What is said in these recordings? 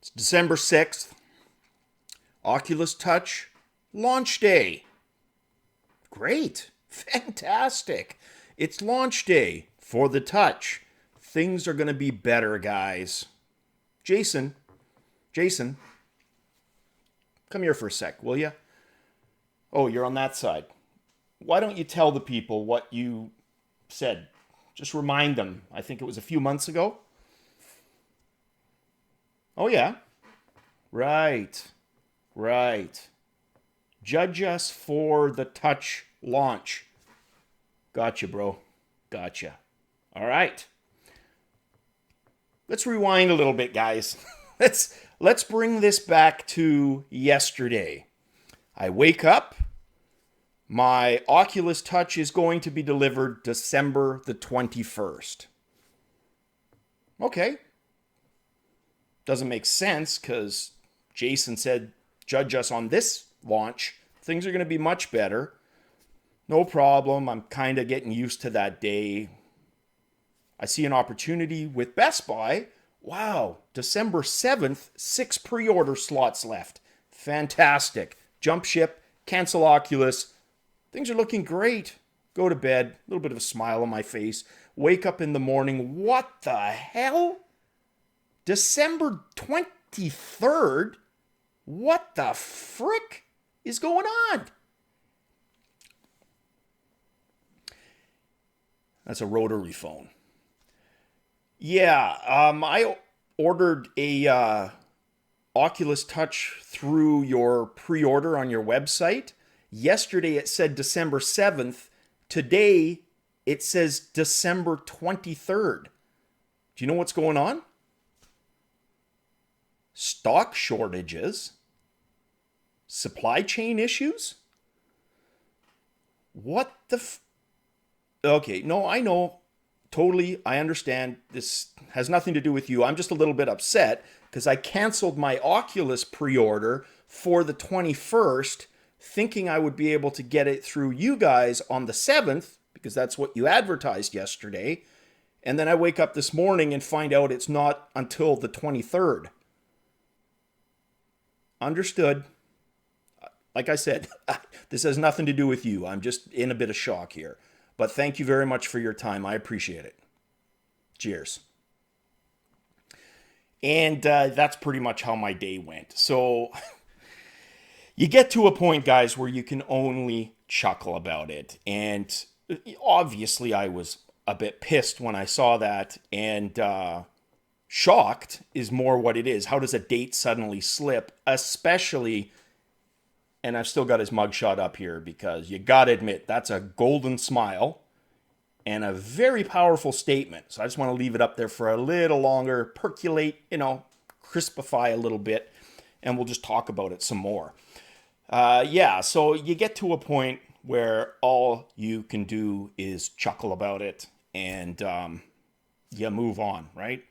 It's December 6th, Oculus Touch launch day. Great, fantastic. It's launch day for the Touch. Things are going to be better, guys. Jason, come here for a sec, will you? Oh, you're on that side. Why don't you tell the people what you said? Just remind them. I think it was a few months ago. Oh, yeah. Right. Judge us for the Touch launch. Gotcha, bro. Gotcha. All right. Let's rewind a little bit, guys. Let's bring this back to yesterday. I wake up. My Oculus Touch is going to be delivered December the 21st. Okay. Doesn't make sense because Jason said, judge us on this launch. Things are going to be much better. No problem. I'm kind of getting used to that day. I see an opportunity with Best Buy. Wow, December 7th, 6 pre-order slots left. Fantastic. Jump ship, cancel Oculus. Things are looking great. Go to bed, a little bit of a smile on my face. Wake up in the morning. What the hell? December 23rd? What the frick is going on? That's a rotary phone. Yeah, I ordered a Oculus Touch through your pre-order on your website. Yesterday it said December 7th. Today it says December 23rd. Do you know what's going on? Stock shortages? Supply chain issues? What the Okay, no, I know. Totally, I understand. This has nothing to do with you. I'm just a little bit upset because I canceled my Oculus pre-order for the 21st, thinking I would be able to get it through you guys on the 7th, because that's what you advertised yesterday. And then I wake up this morning and find out it's not until the 23rd. Understood. Like I said, this has nothing to do with you. I'm just in a bit of shock here. But thank you very much for your time. I appreciate it. Cheers. And that's pretty much how my day went. So you get to a point, guys, where you can only chuckle about it. And obviously I was a bit pissed when I saw that. And shocked is more what it is. How does a date suddenly slip? Especially... And I've still got his mugshot up here because you got to admit, that's a golden smile and a very powerful statement. So I just want to leave it up there for a little longer, percolate, crispify a little bit, and we'll just talk about it some more. So you get to a point where all you can do is chuckle about it and you move on, right?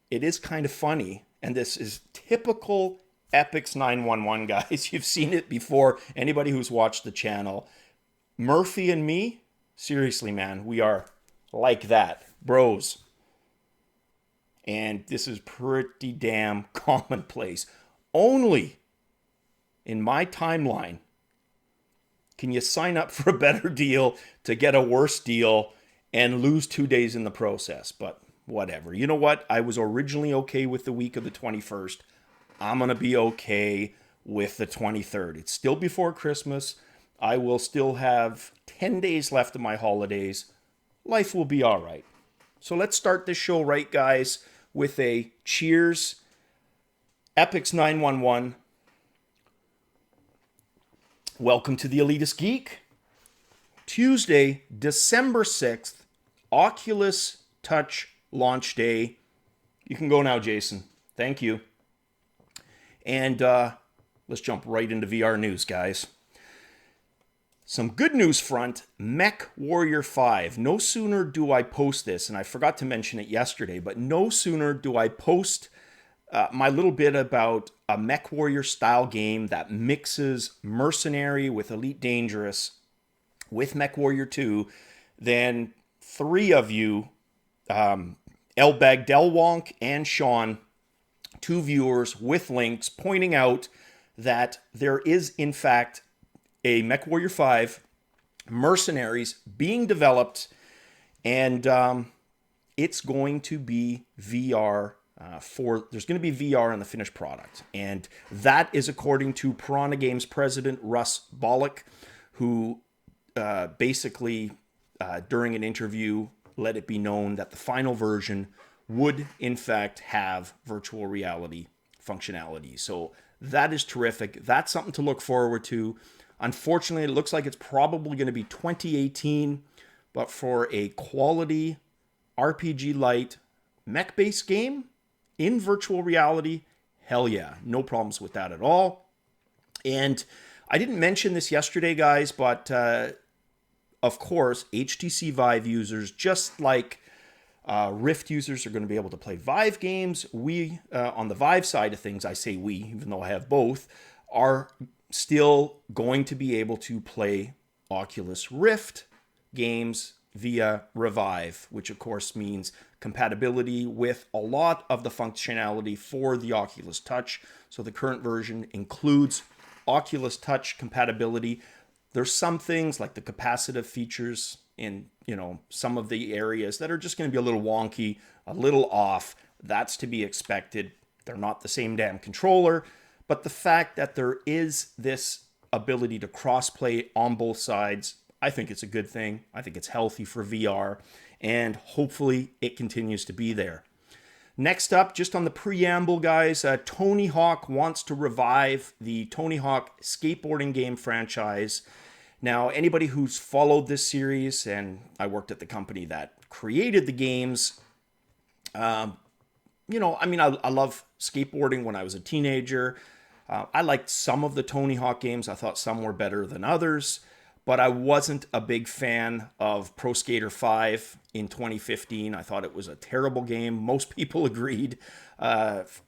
It is kind of funny, and this is typical Epix 911, guys. You've seen it before. Anybody who's watched the channel. Murphy and me, seriously, man, we are like that. Bros. And this is pretty damn commonplace. Only in my timeline can you sign up for a better deal to get a worse deal and lose 2 days in the process. But whatever. You know what? I was originally okay with the week of the 21st. I'm going to be okay with the 23rd. It's still before Christmas. I will still have 10 days left of my holidays. Life will be all right. So let's start this show right, guys, with a cheers. Epix 911. Welcome to the Elitist Geek. Tuesday, December 6th, Oculus Touch launch day. You can go now, Jason. Thank you. And let's jump right into VR news, guys. Some good news front, Mechwarrior 5. No sooner do I post this, and I forgot to mention it yesterday, but no sooner do I post my little bit about a Mechwarrior style game that mixes Mercenary with Elite Dangerous with Mechwarrior 2 than three of you, Elbag Delwonk and Sean, to viewers with links pointing out that there is, in fact, a Mechwarrior 5 Mercenaries being developed, and it's going to be VR there's going to be VR in the finished product. And that is according to Piranha Games president Russ Bollock, who basically, during an interview, let it be known that the final version would, in fact, have virtual reality functionality. So that is terrific. That's something to look forward to. Unfortunately, it looks like it's probably going to be 2018, but for a quality RPG light mech-based game in virtual reality, hell yeah, no problems with that at all. And I didn't mention this yesterday, guys, but of course, HTC Vive users, just like Rift users, are going to be able to play Vive games. We, on the Vive side of things, I say we, even though I have both, are still going to be able to play Oculus Rift games via Revive, which of course means compatibility with a lot of the functionality for the Oculus Touch. So the current version includes Oculus Touch compatibility. There's some things like the capacitive features in, some of the areas that are just going to be a little wonky, a little off. That's to be expected. They're not the same damn controller, but the fact that there is this ability to cross-play on both sides, I think it's a good thing. I think it's healthy for VR, and hopefully it continues to be there. Next up, just on the preamble, guys, Tony Hawk wants to revive the Tony Hawk skateboarding game franchise. Now, anybody who's followed this series, and I worked at the company that created the games, I love skateboarding when I was a teenager. I liked some of the Tony Hawk games. I thought some were better than others, but I wasn't a big fan of Pro Skater 5 in 2015. I thought it was a terrible game. Most people agreed.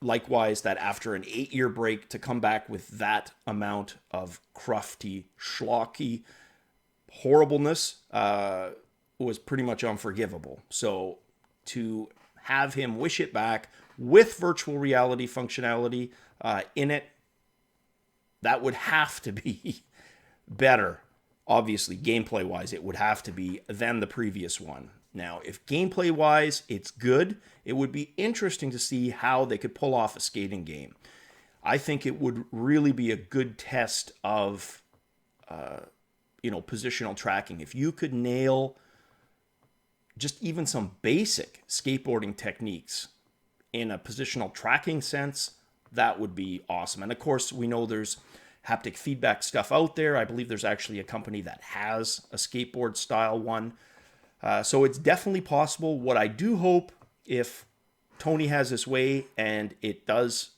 Likewise, that after an 8-year break to come back with that amount of crufty, schlocky horribleness was pretty much unforgivable. So to have him wish it back with virtual reality functionality in it, that would have to be better. Obviously, gameplay-wise, it would have to be than the previous one. Now, if gameplay-wise it's good, it would be interesting to see how they could pull off a skating game. I think it would really be a good test of, positional tracking. If you could nail just even some basic skateboarding techniques in a positional tracking sense, that would be awesome. And of course, we know there's haptic feedback stuff out there. I believe there's actually a company that has a skateboard style one. So it's definitely possible. What I do hope, if Tony has his way and it does,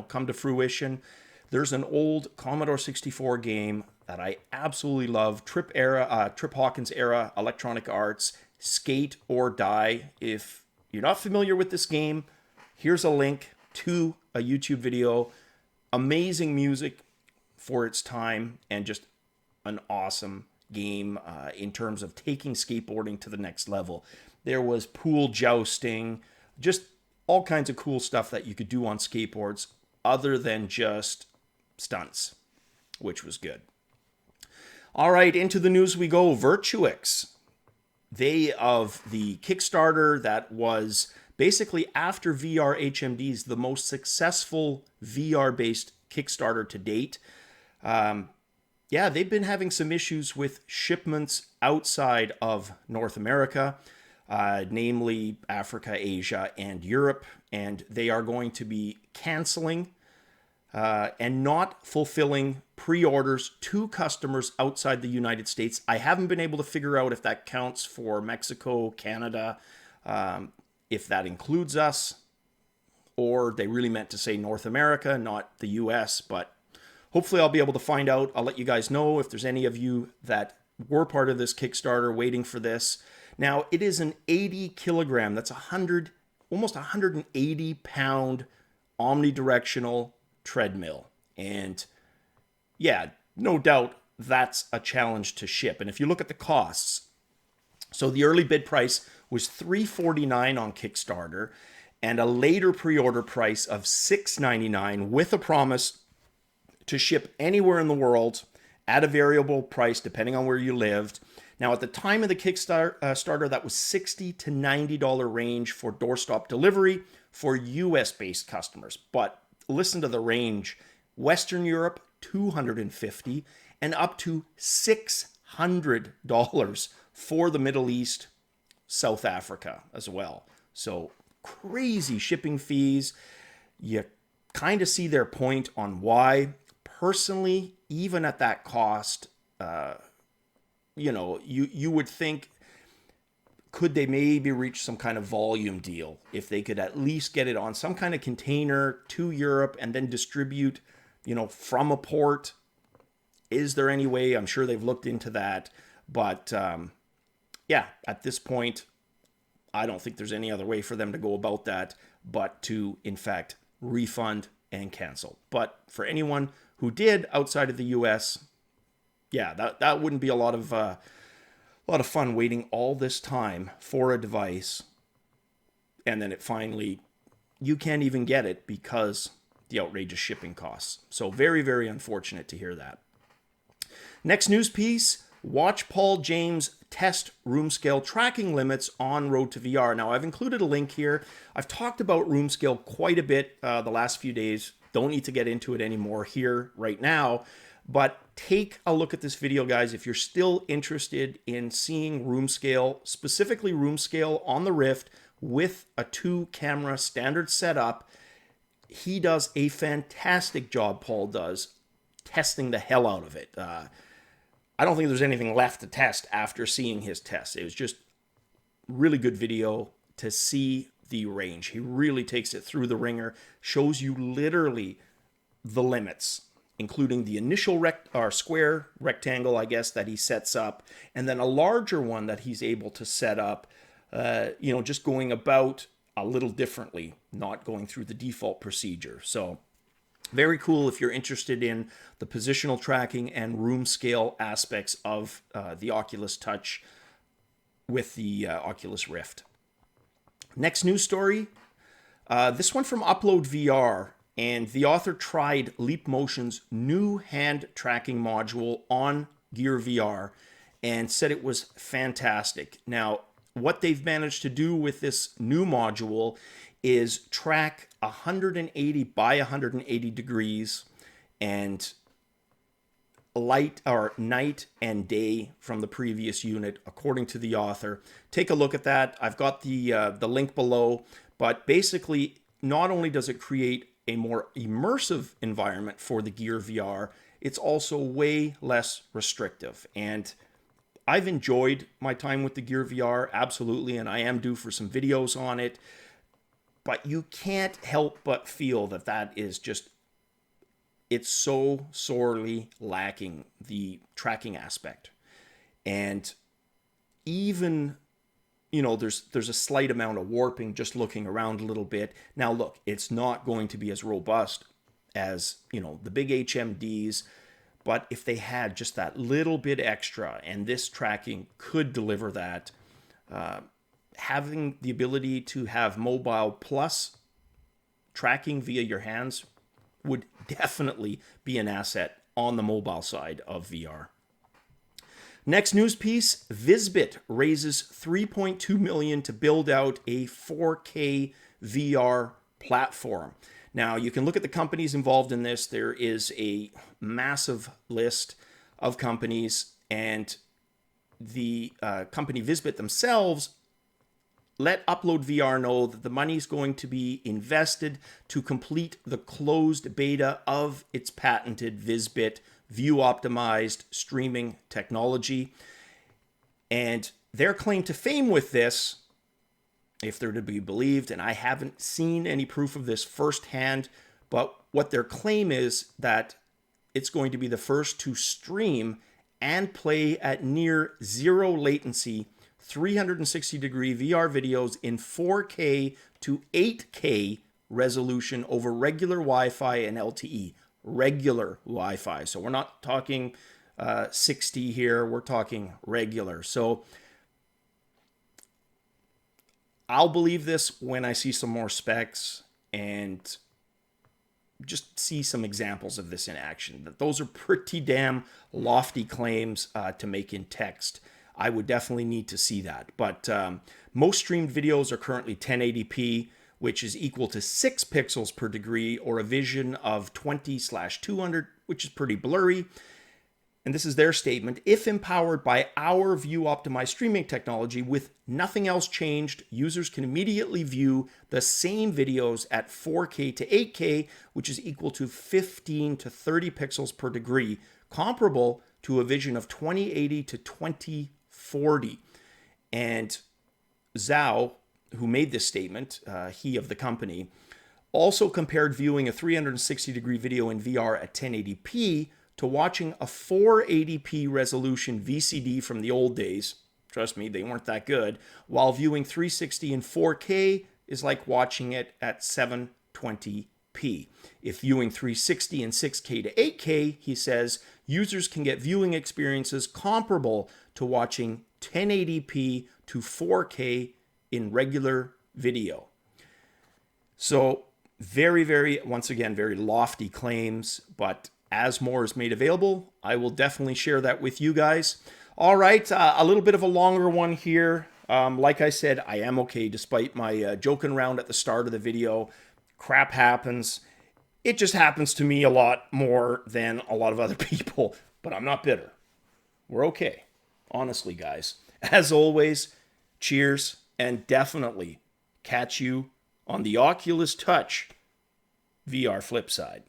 come to fruition, there's an old Commodore 64 game that I absolutely love, Trip Hawkins era Electronic Arts, Skate or Die. If you're not familiar with this game, here's a link to a YouTube video. Amazing music for its time, and just an awesome game in terms of taking skateboarding to the next level. There was pool jousting, just all kinds of cool stuff that you could do on skateboards other than just stunts, which was good. All right, into the news we go. Virtuix. They, of the Kickstarter that was basically after VR HMDs, the most successful VR-based Kickstarter to date. They've been having some issues with shipments outside of North America, namely Africa, Asia, and Europe, and they are going to be canceling and not fulfilling pre-orders to customers outside the United States. I haven't been able to figure out if that counts for Mexico, Canada, if that includes us, or they really meant to say North America, not the US, but hopefully I'll be able to find out. I'll let you guys know if there's any of you that were part of this Kickstarter waiting for this. Now, it is an 80 kilogram, that's almost 180 pound omnidirectional treadmill. And yeah, no doubt that's a challenge to ship. And if you look at the costs, so the early bid price was $349 on Kickstarter. and a later pre-order price of $699 with a promise to ship anywhere in the world at a variable price depending on where you lived. Now, at the time of the Kickstarter, that was $60 to $90 range for doorstop delivery for US-based customers. But listen to the range. Western Europe, $250 and up to $600 for the Middle East, South Africa as well. So crazy shipping fees. You kind of see their point on why. Personally, even at that cost, you would think, could they maybe reach some kind of volume deal if they could at least get it on some kind of container to Europe and then distribute, from a port? Is there any way? I'm sure they've looked into that. But at this point, I don't think there's any other way for them to go about that but to, in fact, refund and cancel. But for anyone who did outside of the US, that wouldn't be a lot of fun waiting all this time for a device, and then it finally, you can't even get it because the outrageous shipping costs. So very, very unfortunate to hear that. Next news piece, watch Paul James test room scale tracking limits on RoadtoVR. Now, I've included a link here. I've talked about room scale quite a bit the last few days. Don't need to get into it anymore here right now. But take a look at this video, guys, if you're still interested in seeing room scale, specifically room scale on the Rift with a 2-camera standard setup. He does a fantastic job, Paul does, testing the hell out of it. I don't think there's anything left to test after seeing his test. It was just really good video to see the range. He really takes it through the ringer, shows you literally the limits, including the initial square rectangle, I guess, that he sets up, and then a larger one that he's able to set up, just going about a little differently, not going through the default procedure. So very cool if you're interested in the positional tracking and room scale aspects of the Oculus Touch with the Oculus Rift. Next news story, this one from UploadVR. And the author tried Leap Motion's new hand tracking module on Gear VR and said it was fantastic. Now, what they've managed to do with this new module is track 180 by 180 degrees and light or night and day from the previous unit, according to the author. Take a look at that. I've got the link below. But basically, not only does it create a more immersive environment for the Gear VR, it's also way less restrictive. And I've enjoyed my time with the Gear VR, absolutely, and I am due for some videos on it. But you can't help but feel that is just, it's so sorely lacking the tracking aspect. And even, there's a slight amount of warping just looking around a little bit. Now, look, it's not going to be as robust as, the big HMDs. But if they had just that little bit extra, and this tracking could deliver that, having the ability to have mobile plus tracking via your hands would definitely be an asset on the mobile side of VR. Next news piece, Visbit raises $3.2 million to build out a 4K VR platform. Now, you can look at the companies involved in this. There is a massive list of companies, and the company Visbit themselves let UploadVR know that the money is going to be invested to complete the closed beta of its patented Visbit view-optimized streaming technology. And their claim to fame with this, if they're to be believed, and I haven't seen any proof of this firsthand, but what their claim is that it's going to be the first to stream and play at near zero latency 360-degree VR videos in 4K to 8K resolution over regular Wi-Fi and LTE. Regular Wi-Fi. So we're not talking 60 here. We're talking regular. So I'll believe this when I see some more specs and just see some examples of this in action. That those are pretty damn lofty claims to make in text. I would definitely need to see that. But most streamed videos are currently 1080p, which is equal to 6 pixels per degree, or a vision of 20/200, which is pretty blurry. And this is their statement: if empowered by our view optimized streaming technology with nothing else changed, users can immediately view the same videos at 4K to 8K, which is equal to 15 to 30 pixels per degree, comparable to a vision of 2080 to 2040. And Zhao, who made this statement, he of the company, also compared viewing a 360-degree video in VR at 1080p to watching a 480p resolution VCD from the old days. Trust me, they weren't that good. While viewing 360 in 4K is like watching it at 720p. If viewing 360 in 6K to 8K, he says, users can get viewing experiences comparable to watching 1080p to 4K in regular video. So very, once again, very lofty claims, but as more is made available, I will definitely share that with you guys. All right, a little bit of a longer one here. Like I said, I am okay despite my joking around at the start of the video. Crap happens. It just happens to me a lot more than a lot of other people, but I'm not bitter. We're okay. Honestly, guys. As always, cheers, and definitely catch you on the Oculus Touch VR flip side.